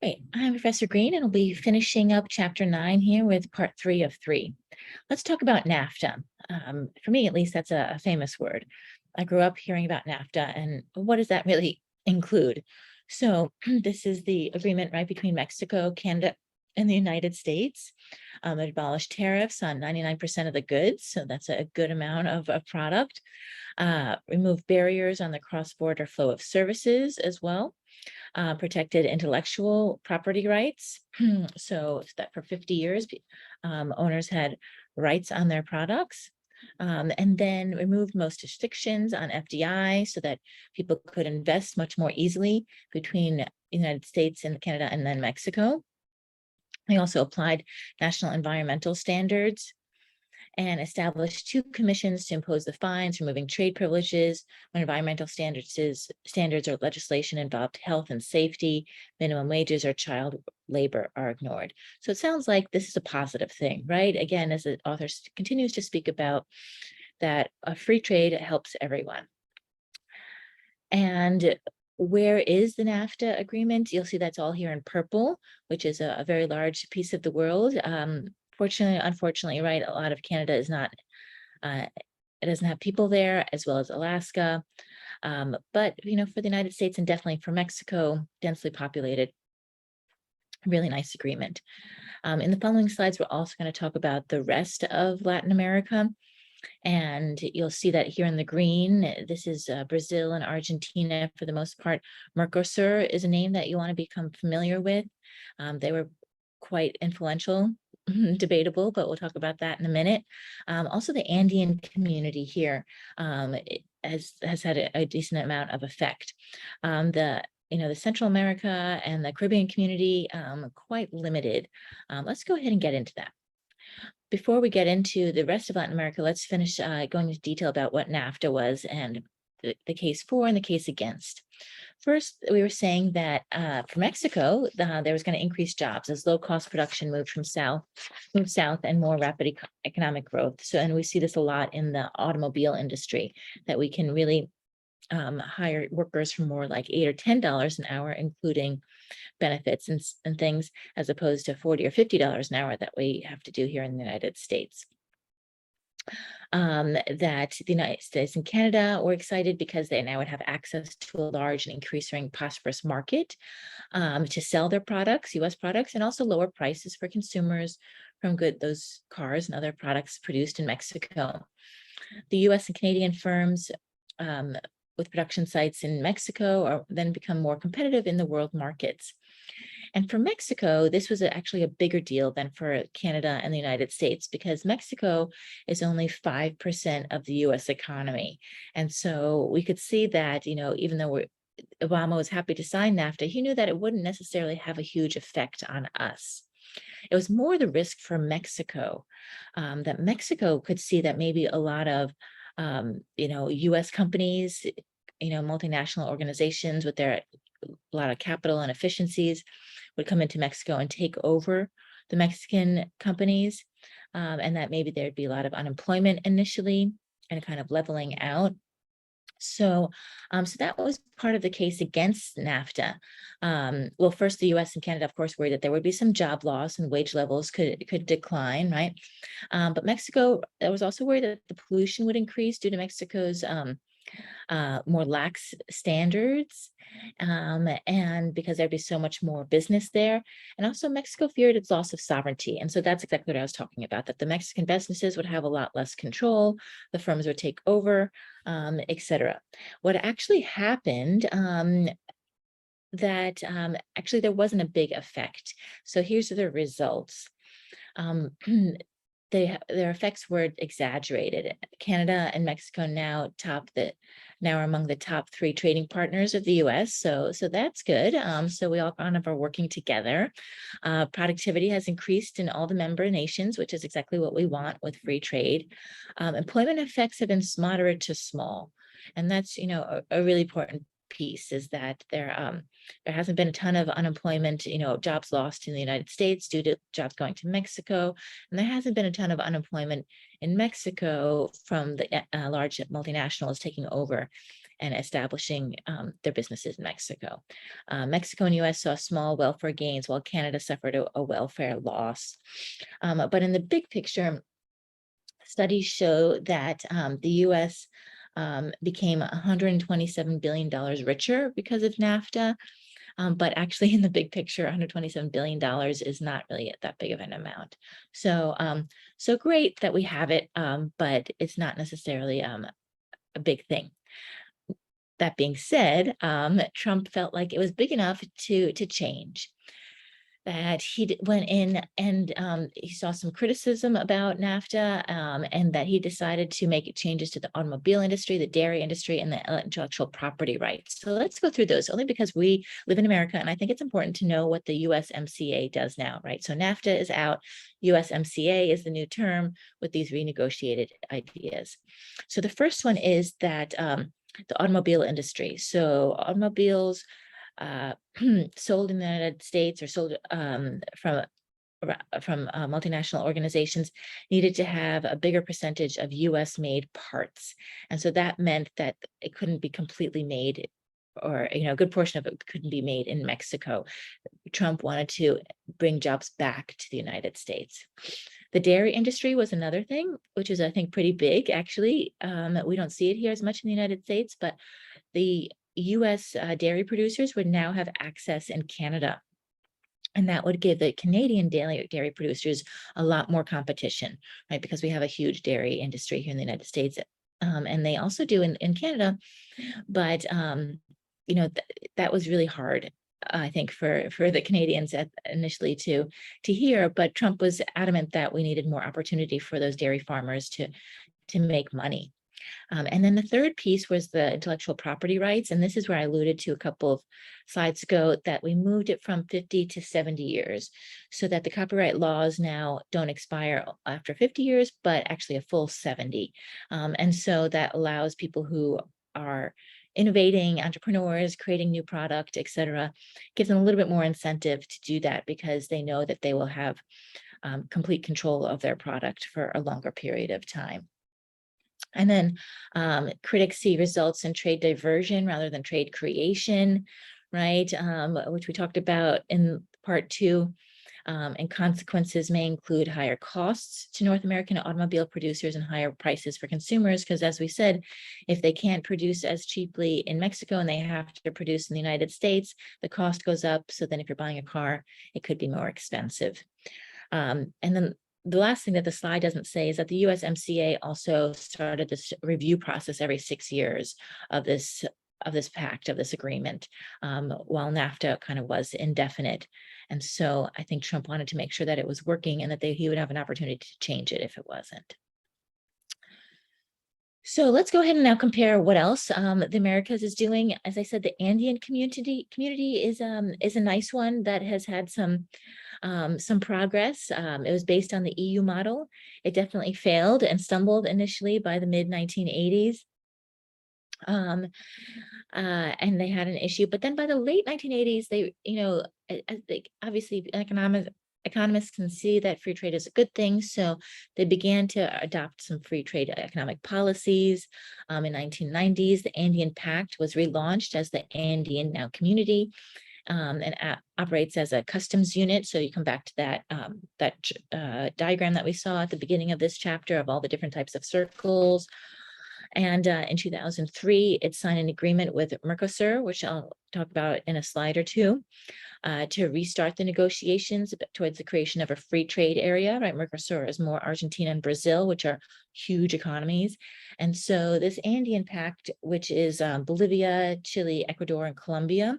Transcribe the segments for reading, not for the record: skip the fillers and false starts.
Great. I'm Professor Green, and I'll be finishing up Chapter 9 here with Part 3 of 3. Let's talk about NAFTA. For me, at least, that's a famous word. I grew up hearing about NAFTA, and what does that really include? So this is the agreement right between Mexico, Canada, and the United States. It abolished tariffs on 99% of the goods, so that's a good amount of product. Removed barriers on the cross-border flow of services as well. Protected intellectual property rights. So that for 50 years, owners had rights on their products. And then removed most restrictions on FDI so that people could invest much more easily between the United States and Canada and then Mexico. They also applied national environmental standards and established 2 commissions to impose the fines, removing trade privileges when environmental standards or legislation involved health and safety, minimum wages, or child labor are ignored. So it sounds like this is a positive thing, right? Again, as the author continues to speak about that free trade helps everyone. And where is the NAFTA agreement? You'll see that's all here in purple, which is a very large piece of the world. Unfortunately, right, a lot of Canada is not, it doesn't have people there, as well as Alaska. But, for the United States and definitely for Mexico, densely populated, really nice agreement. In the following slides, we're also going to talk about the rest of Latin America. And you'll see that here in the green, this is Brazil and Argentina for the most part. Mercosur is a name that you want to become familiar with. They were quite influential, debatable, but we'll talk about that in a minute. Also, the Andean community here has had a decent amount of effect. The Central America and the Caribbean community, quite limited. Let's go ahead and get into that. Before we get into the rest of Latin America, let's finish going into detail about what NAFTA was and the case for and the case against. First, we were saying that for Mexico, there was going to increase jobs as low-cost production moved south and more rapid economic growth. So, and we see this a lot in the automobile industry, that we can really hire workers for more like $8 or $10 an hour, including benefits and things, as opposed to $40 or $50 an hour that we have to do here in the United States. That the United States and Canada were excited because they now would have access to a large and increasing prosperous market to sell their products, U.S. products, and also lower prices for consumers from those cars and other products produced in Mexico. The U.S. and Canadian firms with production sites in Mexico are then become more competitive in the world markets. And for Mexico, this was actually a bigger deal than for Canada and the United States, because Mexico is only 5% of the US economy. And so we could see that, even though Obama was happy to sign NAFTA, he knew that it wouldn't necessarily have a huge effect on us. It was more the risk for Mexico, that Mexico could see that maybe a lot of US companies, multinational organizations with a lot of capital and efficiencies would come into Mexico and take over the Mexican companies, and that maybe there'd be a lot of unemployment initially and kind of leveling out. So that was part of the case against NAFTA. Well, first, the US and Canada, of course, worried that there would be some job loss and wage levels could decline, right? But Mexico was also worried that the pollution would increase due to Mexico's more lax standards, and because there'd be so much more business there. And also Mexico feared its loss of sovereignty. And so that's exactly what I was talking about, that the Mexican businesses would have a lot less control, the firms would take over, etc. What actually happened, that actually there wasn't a big effect. So here's the results. Their effects were exaggerated. Canada and Mexico now are among the top 3 trading partners of the U.S. So that's good. So we all kind of are working together. Productivity has increased in all the member nations, which is exactly what we want with free trade. Employment effects have been moderate to small, and that's a really important piece, is that there hasn't been a ton of unemployment, jobs lost in the United States due to jobs going to Mexico, and there hasn't been a ton of unemployment in Mexico from the large multinationals taking over and establishing their businesses in Mexico. Mexico and US saw small welfare gains, while Canada suffered a welfare loss. But in the big picture, studies show that the US became $127 billion richer because of NAFTA. But actually, in the big picture, $127 billion is not really that big of an amount. So, so great that we have it, but it's not necessarily a big thing. That being said, Trump felt like it was big enough to change. That he went in and he saw some criticism about NAFTA, and that he decided to make changes to the automobile industry, the dairy industry, and the intellectual property rights. So let's go through those, only because we live in America, and I think it's important to know what the USMCA does now, right? So NAFTA is out, USMCA is the new term with these renegotiated ideas. So the first one is that the automobile industry. So automobiles sold in the United States or sold from multinational organizations needed to have a bigger percentage of US made parts. And so that meant that it couldn't be completely made, or a good portion of it couldn't be made in Mexico. Trump wanted to bring jobs back to the United States. The dairy industry was another thing, which is, I think, pretty big, actually. We don't see it here as much in the United States, but the US dairy producers would now have access in Canada. And that would give the Canadian dairy producers a lot more competition, right? Because we have a huge dairy industry here in the United States. And they also do in Canada. But, that was really hard, I think, for the Canadians initially to hear. But Trump was adamant that we needed more opportunity for those dairy farmers to make money. And then the third piece was the intellectual property rights. And this is where I alluded to a couple of slides ago, that we moved it from 50 to 70 years, so that the copyright laws now don't expire after 50 years, but actually a full 70. And so that allows people who are innovating, entrepreneurs, creating new product, et cetera, gives them a little bit more incentive to do that, because they know that they will have complete control of their product for a longer period of time. And then critics see results in trade diversion rather than trade creation, right? Which we talked about in part 2. And consequences may include higher costs to North American automobile producers and higher prices for consumers, because, as we said, if they can't produce as cheaply in Mexico and they have to produce in the United States, the cost goes up. So then if you're buying a car, it could be more expensive. And then the last thing that the slide doesn't say is that the USMCA also started this review process every 6 years of this pact, of this agreement, while NAFTA kind of was indefinite. And so I think Trump wanted to make sure that it was working, and that he would have an opportunity to change it if it wasn't. So let's go ahead and now compare what else the Americas is doing. As I said, the Andean community is a nice one that has had some progress. It was based on the EU model. It definitely failed and stumbled initially by the mid-1980s. And they had an issue, but then by the late 1980s, they, obviously economists can see that free trade is a good thing. So they began to adopt some free trade economic policies. In 1990s, the Andean Pact was relaunched as the Andean now Community. And operates as a customs unit. So you come back to that diagram that we saw at the beginning of this chapter of all the different types of circles. And in 2003, it signed an agreement with Mercosur, which I'll talk about in a slide or two, to restart the negotiations towards the creation of a free trade area, right? Mercosur is more Argentina and Brazil, which are huge economies. And so this Andean Pact, which is Bolivia, Chile, Ecuador, and Colombia,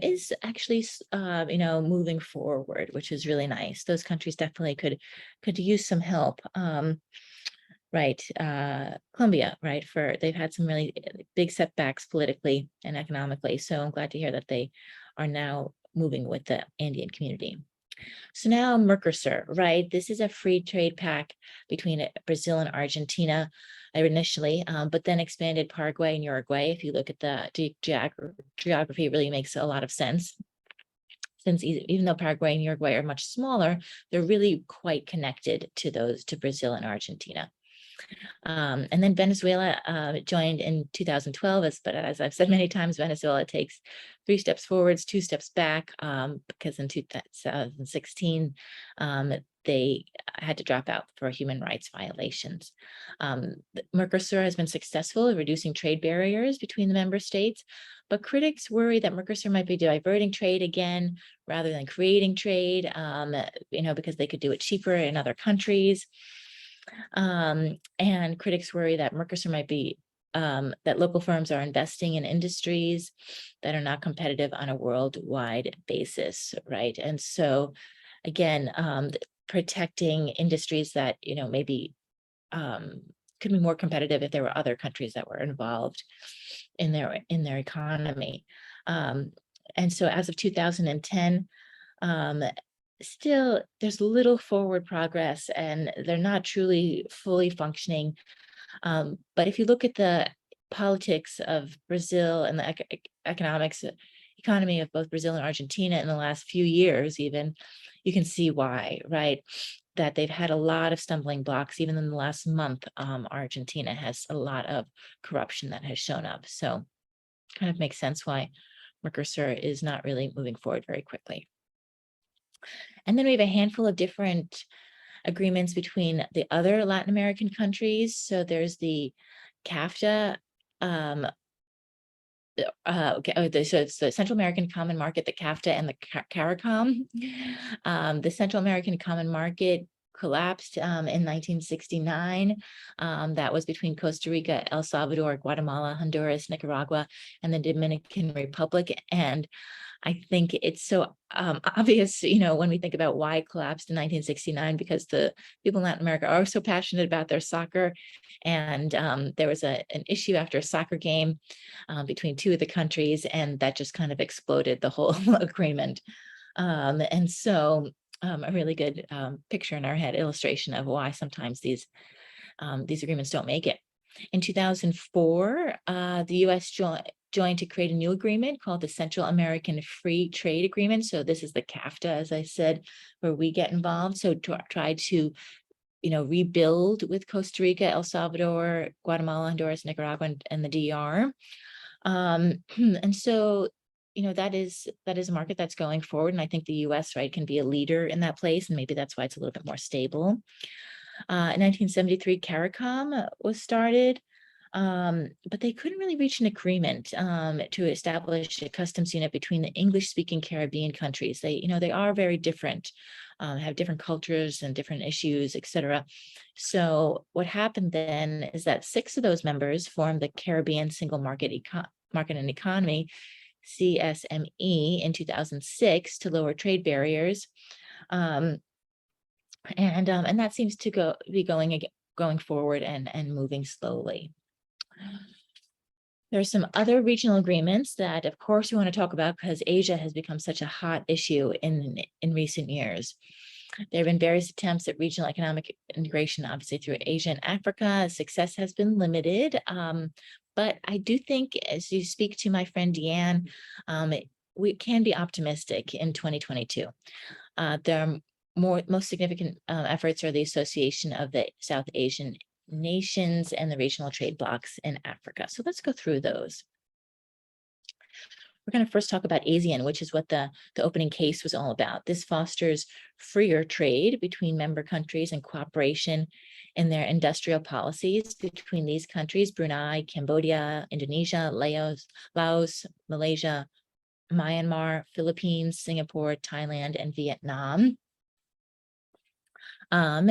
is actually, moving forward, which is really nice. Those countries definitely could use some help. Right, Colombia, right, they've had some really big setbacks politically and economically. So I'm glad to hear that they are now moving with the Andean community. So now Mercosur, right? This is a free trade pact between Brazil and Argentina initially, but then expanded Paraguay and Uruguay. If you look at the geography, it really makes a lot of sense, since even though Paraguay and Uruguay are much smaller, they're really quite connected to Brazil and Argentina. And then Venezuela joined in 2012, but as I've said many times, Venezuela takes 3 steps forwards, 2 steps back, because in 2016, they had to drop out for human rights violations. Mercosur has been successful in reducing trade barriers between the member states, but critics worry that Mercosur might be diverting trade again rather than creating trade, because they could do it cheaper in other countries. And critics worry that Mercosur might be that local firms are investing in industries that are not competitive on a worldwide basis, right? And so, again, protecting industries that maybe could be more competitive if there were other countries that were involved in their economy. And so, as of 2010. Still, there's little forward progress and they're not truly fully functioning. But if you look at the politics of Brazil and the economy of both Brazil and Argentina in the last few years, even, you can see why, right? That they've had a lot of stumbling blocks. Even in the last month, Argentina has a lot of corruption that has shown up. So kind of makes sense why Mercosur is not really moving forward very quickly. And then we have a handful of different agreements between the other Latin American countries. So there's the CAFTA, so it's the Central American Common Market, the CAFTA, and the CARICOM. The Central American Common Market collapsed in 1969. That was between Costa Rica, El Salvador, Guatemala, Honduras, Nicaragua, and the Dominican Republic. And I think it's so obvious, when we think about why it collapsed in 1969, because the people in Latin America are so passionate about their soccer. And there was an issue after a soccer game between 2 of the countries, and that just kind of exploded the whole agreement. And so a really good picture in our head, illustration of why sometimes these agreements don't make it. In 2004, the U.S. joined to create a new agreement called the Central American Free Trade Agreement. So this is the CAFTA, as I said, where we get involved. So try to, rebuild with Costa Rica, El Salvador, Guatemala, Honduras, Nicaragua, and the DR. And so, that is a market that's going forward. And I think the U.S., right, can be a leader in that place. And maybe that's why it's a little bit more stable. In 1973, CARICOM was started. But they couldn't really reach an agreement to establish a customs unit between the English-speaking Caribbean countries. They are very different, have different cultures and different issues, etc. So what happened then is that 6 of those members formed the Caribbean Single Market and Economy, CSME, in 2006 to lower trade barriers. And that seems to be going forward and moving slowly. There are some other regional agreements that, of course, we want to talk about because Asia has become such a hot issue in recent years. There have been various attempts at regional economic integration, obviously through Asia and Africa. Success has been limited, but I do think, as you speak to my friend Deanne, we can be optimistic in 2022. There are most significant efforts are the association of the South Asian nations and the regional trade blocs in Africa. So let's go through those. We're going to first talk about ASEAN, which is what the opening case was all about. This fosters freer trade between member countries and cooperation in their industrial policies between these countries: Brunei, Cambodia, Indonesia, Laos, Malaysia, Myanmar, Philippines, Singapore, Thailand, and Vietnam. And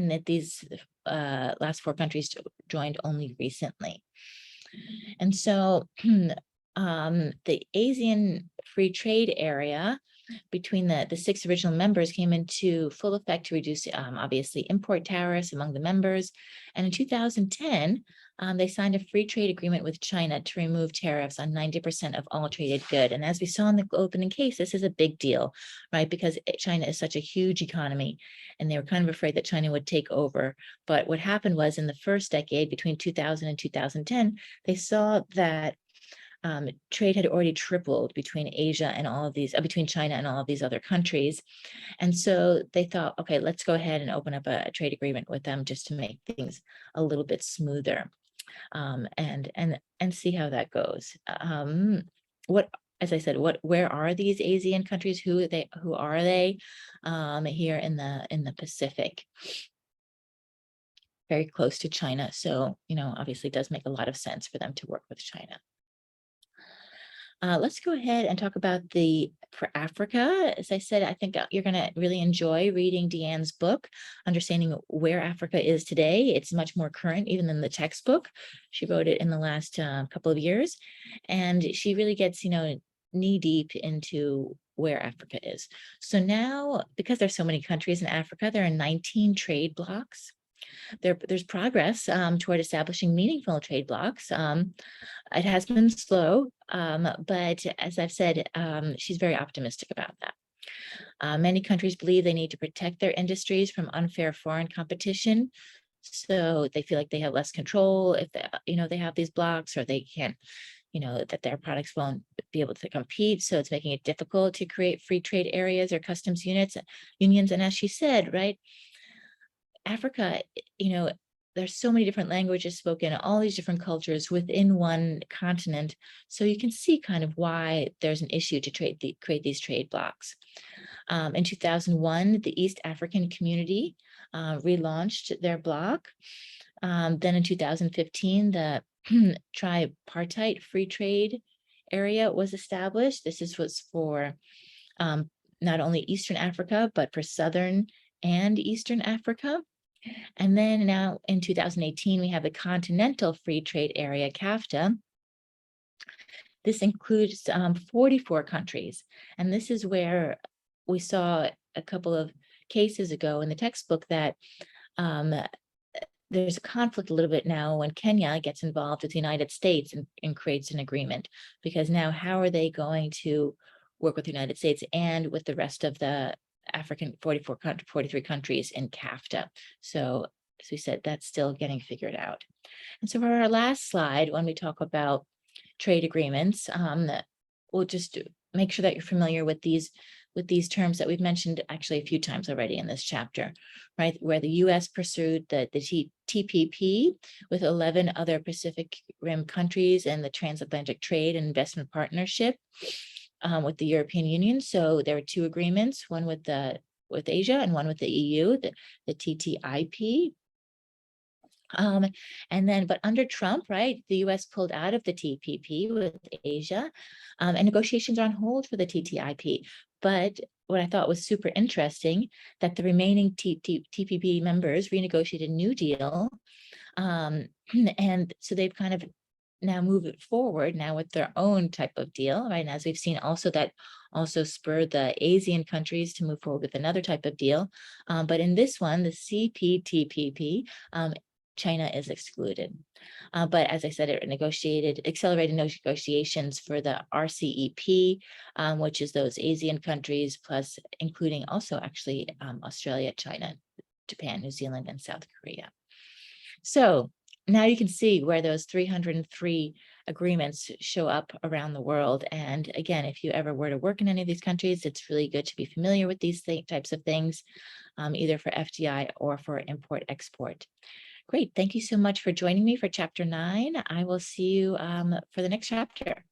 that these last 4 countries joined only recently. And so the ASEAN Free Trade Area between the 6 original members came into full effect to reduce, obviously, import tariffs among the members. And in 2010, they signed a free trade agreement with China to remove tariffs on 90% of all traded goods. And as we saw in the opening case, this is a big deal, right? Because China is such a huge economy, and they were kind of afraid that China would take over. But what happened was, in the first decade, between 2000 and 2010, they saw that trade had already tripled between Asia and all of these, between China and all of these other countries. And so they thought, okay, let's go ahead and open up a trade agreement with them just to make things a little bit smoother, and see how that goes. What, as I said, where are these ASEAN countries? Who are they? Here in the Pacific, very close to China. So, obviously it does make a lot of sense for them to work with China. Let's go ahead and talk about for Africa. As I said, I think you're going to really enjoy reading Deanne's book, Understanding Where Africa Is Today. It's much more current even than the textbook. She wrote it in the last couple of years, and she really gets, knee deep into where Africa is. So now, because there's so many countries in Africa, there are 19 trade blocs. There's progress toward establishing meaningful trade blocs. It has been slow, but as I've said, she's very optimistic about that. Many countries believe they need to protect their industries from unfair foreign competition. So they feel like they have less control if they have these blocks, or they can't, that their products won't be able to compete. So it's making it difficult to create free trade areas or customs unions. And as she said, right, Africa, there's so many different languages spoken, all these different cultures within one continent. So you can see kind of why there's an issue to create these trade blocs. In 2001, the East African Community relaunched their bloc. Then in 2015, the tripartite free trade area was established. This was for not only Eastern Africa, but for Southern and Eastern Africa. And then now in 2018, we have the Continental Free Trade Area, CAFTA. This includes 44 countries. And this is where we saw a couple of cases ago in the textbook that there's a conflict a little bit now when Kenya gets involved with the United States and creates an agreement, because now how are they going to work with the United States and with the rest of the African 43 countries in CAFTA? So as we said, that's still getting figured out. And so for our last slide, when we talk about trade agreements, we'll just make sure that you're familiar with these terms that we've mentioned actually a few times already in this chapter, right? Where the U.S. pursued the TPP with 11 other Pacific Rim countries and the Transatlantic Trade and Investment Partnership with the European Union. So there were two agreements, one with Asia and one with the EU, the TTIP. And then, but under Trump, right, the U.S. pulled out of the TPP with Asia, and negotiations are on hold for the TTIP. But what I thought was super interesting, that the remaining TPP members renegotiated a new deal, and so they've kind of now moved it forward now with their own type of deal, right? And as we've seen also, that also spurred the ASEAN countries to move forward with another type of deal. But in this one, the CPTPP, China is excluded. But as I said, it accelerated negotiations for the RCEP, which is those ASEAN countries, plus including also actually Australia, China, Japan, New Zealand, and South Korea. So now you can see where those 303 agreements show up around the world. And again, if you ever were to work in any of these countries, it's really good to be familiar with these types of things, either for FDI or for import-export. Great. Thank you so much for joining me for Chapter 9. I will see you for the next chapter.